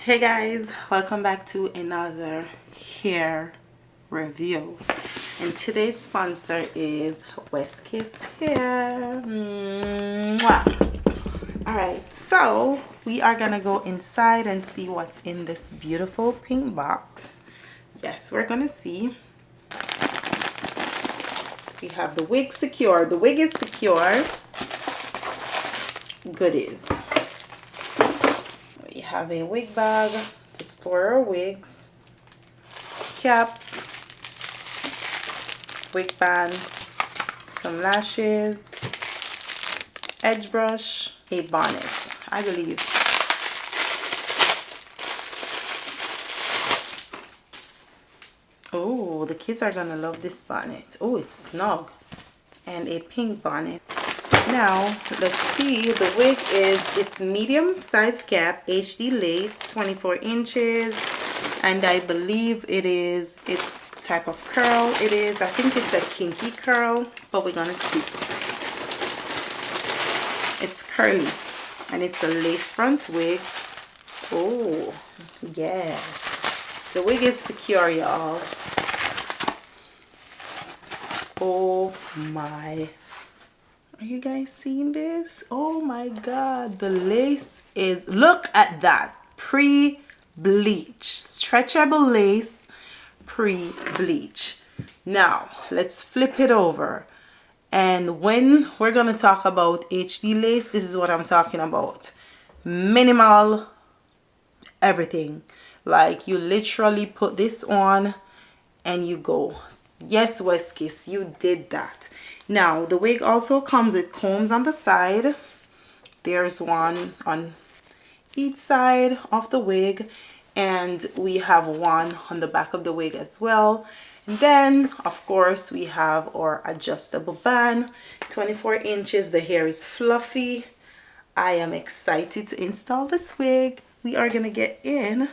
Hey guys, welcome back to another hair review, and today's sponsor is Kiss Hair. Alright, so we are gonna go inside and see what's in this beautiful pink box. Yes, we're gonna see. We have the wig secure. The wig is secure. Goodies. We have a wig bag to store our wigs, cap, wig band, some lashes, edge brush, a bonnet, I believe. Oh, the kids are gonna love this bonnet. Oh, it's snug. And a pink bonnet. Now, let's see. The wig is, it's medium size cap, HD lace, 24 inches. And I believe it's type of curl. It is, I think it's a kinky curl, but we're gonna see. It's curly, and it's a lace front wig. Oh, yes. The wig is secure, y'all. Oh my. Are you guys seeing this? Oh my god. The lace is, look at that. Pre-bleach. Stretchable lace. Pre-bleach. Now, let's flip it over. And when we're going to talk about HD lace, this is what I'm talking about. Minimal everything. Like, you literally put this on and you go. Yes, Kiss, you did that. Now, the wig also comes with combs on the side. There's one on each side of the wig. And we have one on the back of the wig as well. And then, of course, we have our adjustable band. 24 inches. The hair is fluffy. I am excited to install this wig. We are going to get in.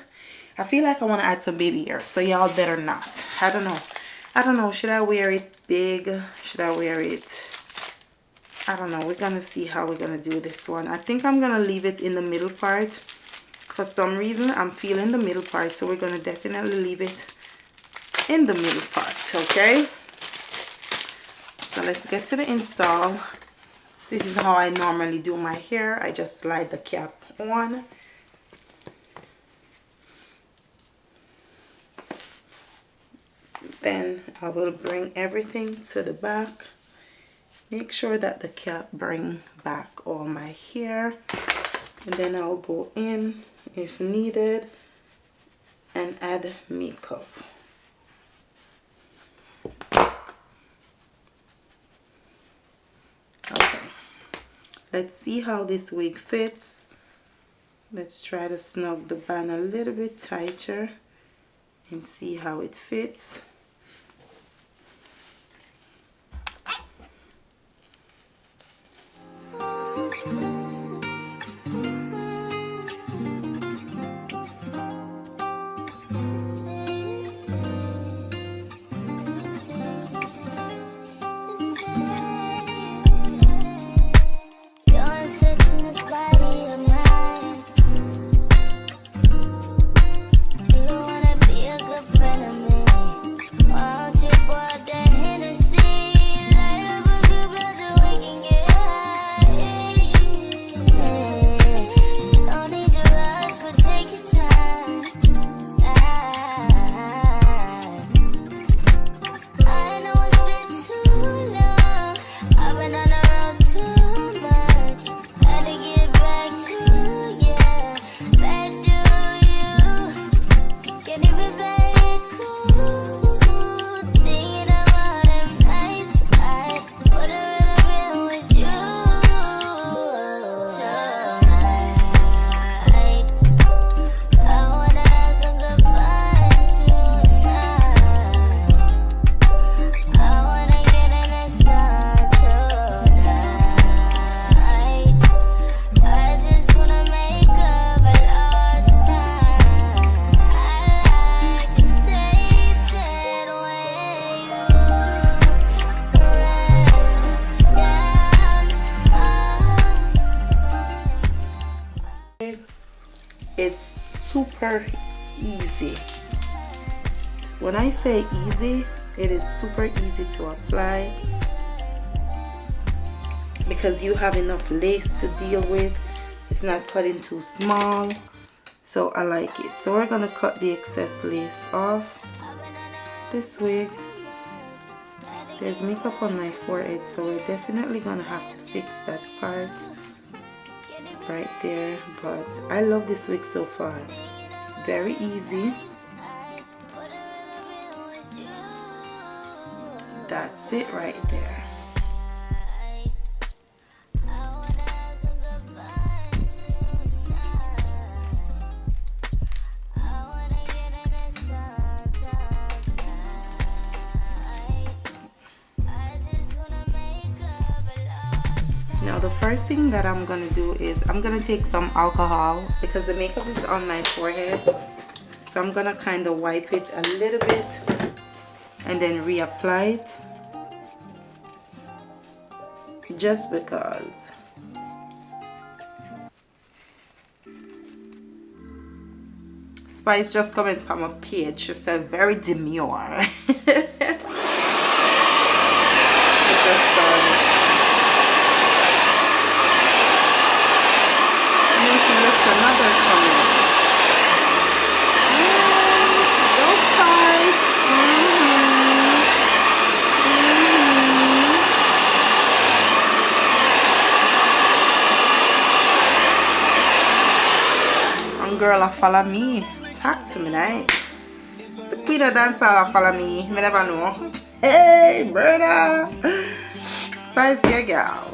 I feel like I want to add some baby hair, so y'all better not. I don't know. Should I wear it big? Should I wear it? I don't know. We're going to see how we're going to do this one. I think I'm going to leave it in the middle part. For some reason, I'm feeling the middle part. So we're going to definitely leave it in the middle part. Okay? So let's get to the install. This is how I normally do my hair. I just slide the cap on. Then I will bring everything to the back. Make sure that the cap bring back all my hair. And then I'll go in if needed and add makeup. Okay. Let's see how this wig fits. Let's try to snug the band a little bit tighter and see how it fits. super easy. When I say easy, it is super easy to apply because you have enough lace to deal with. It's not cutting too small, so I like it. So we're gonna cut the excess lace off this wig. There's makeup on my forehead, so we're definitely gonna have to fix that part right there, but I love this wig so far. Very easy. That's it right there. Now the first thing that I'm gonna do is I'm gonna take some alcohol because the makeup is on my forehead, so I'm gonna kind of wipe it a little bit and then reapply it, just because. Spice just comment from my page. She said very demure. Another comment. Go Spice. And girl, follow me. Talk to me nice. The queen of dancer follow me. Me never know. Hey, brother. Spice, yeah, girl.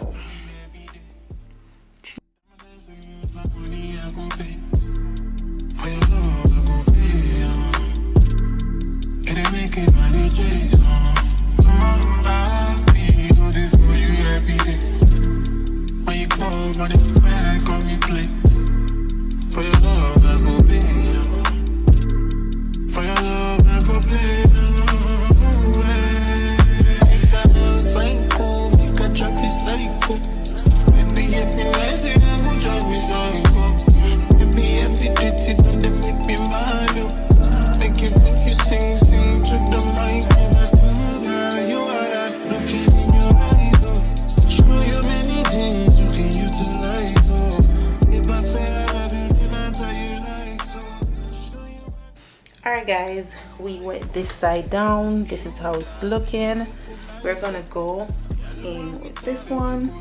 Alright guys, we wet this side down. This is how it's looking. We're gonna go in with this one.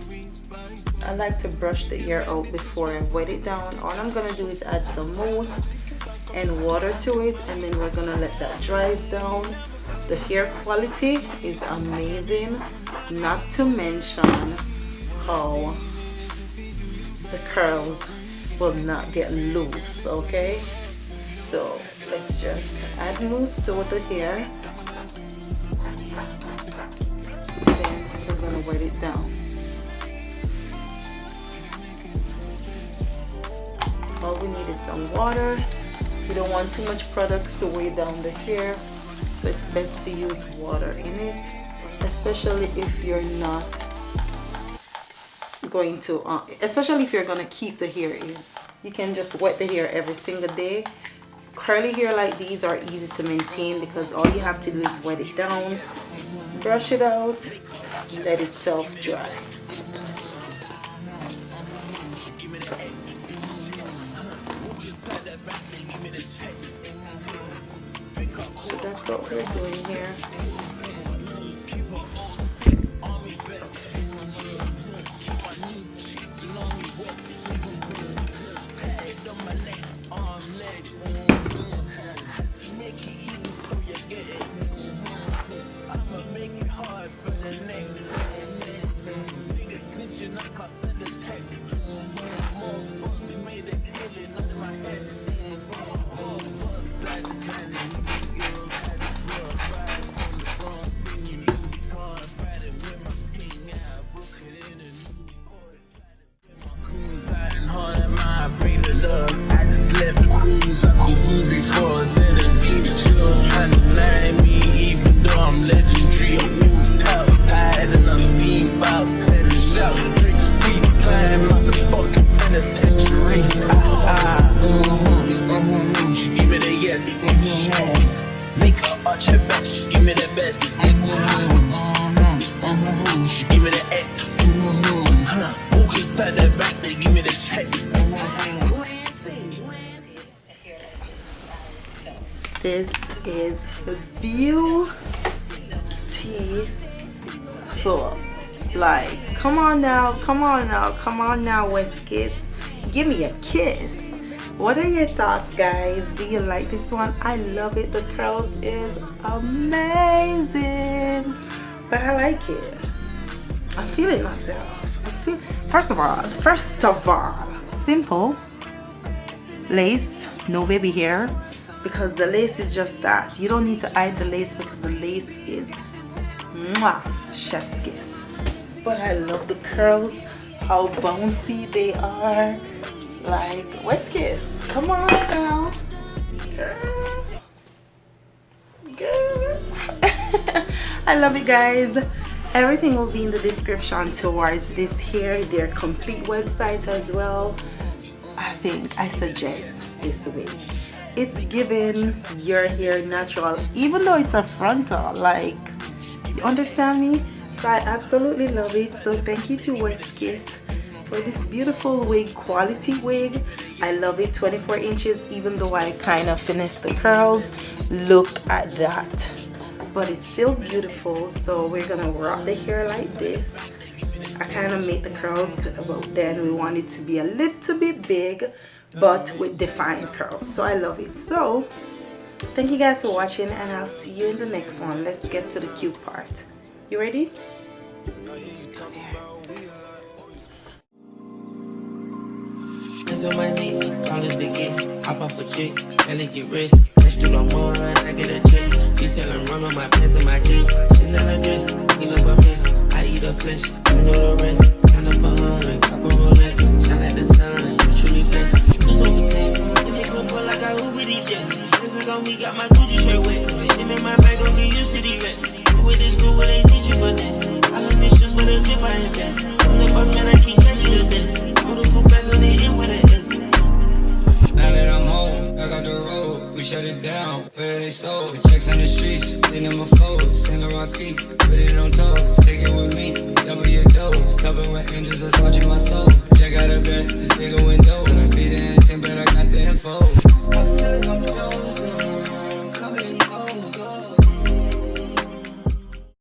I like to brush the hair out before I wet it down. All I'm gonna do is add some mousse and water to it, and then we're gonna let that dry down. The hair quality is amazing, not to mention how the curls will not get loose. Okay, so let's just add mousse to the hair, then we're gonna wet it down. All we need is some water. We don't want too much products to weigh down the hair, so it's best to use water in it, especially if you're not going to especially if you're going to keep the hair in. You can just wet the hair every single day. Curly hair like these are easy to maintain because all you have to do is wet it down, brush it out, let it self dry. So that's what we're doing here. Make her arch her back, she give me the best. She give me the X. Walk inside the bank, they give me the check. This is beautiful. Like, come on now, come on now, come on now, West Kids. Give me a kiss. What are your thoughts, guys? Do you like this one? I love it. The curls is amazing. But I like it. I'm feeling myself. First of all, simple lace, no baby hair, because the lace is just that. You don't need to hide the lace because the lace is mwah, chef's kiss. But I love the curls, how bouncy they are. Like, West Kiss, come on now, girl. I love it, guys. Everything will be in the description towards this hair, their complete website as well. I suggest this wig. It's giving your hair natural, even though it's a frontal. Like, you understand me? So I absolutely love it. So thank you to West Kiss for this beautiful wig, quality wig. I love it. 24 inches, even though I kind of finessed the curls. Look at that. But it's still beautiful. So we're gonna rock the hair like this. I kind of made the curls, but then we want it to be a little bit big, but with defined curls. So I love it. So thank you guys for watching, and I'll see you in the next one. Let's get to the cute part. You ready? Hands on my knee, college begin. Hop off a chick, belly get rich. Let's do no more, and I get a check. You selling run on my pants and my chest. Chanel dress, you know I miss. I eat her flesh, you know the rest. Count up a hundred, copper Rolex. Shine like the sun, you truly blessed. Who's on the team? In the club, boy, like I Uber Jets. This is on me, got my Gucci shirt wet. Him in my bag, gon' get used to the rest. With this school, where they teach you for this. I have issues with a drip, I invest. I'm the boss, man, I keep catching the best. All the cool fast when they in with an S. Now that I'm home, back out the road, we shut it down, where they sold. Checks on the streets, they number four, sand on my feet, put it on toes, take it with me, double your dose, covered with angels that's watching my soul. Check out a bed, it's bigger windows, I beat it in 10, but I got the info.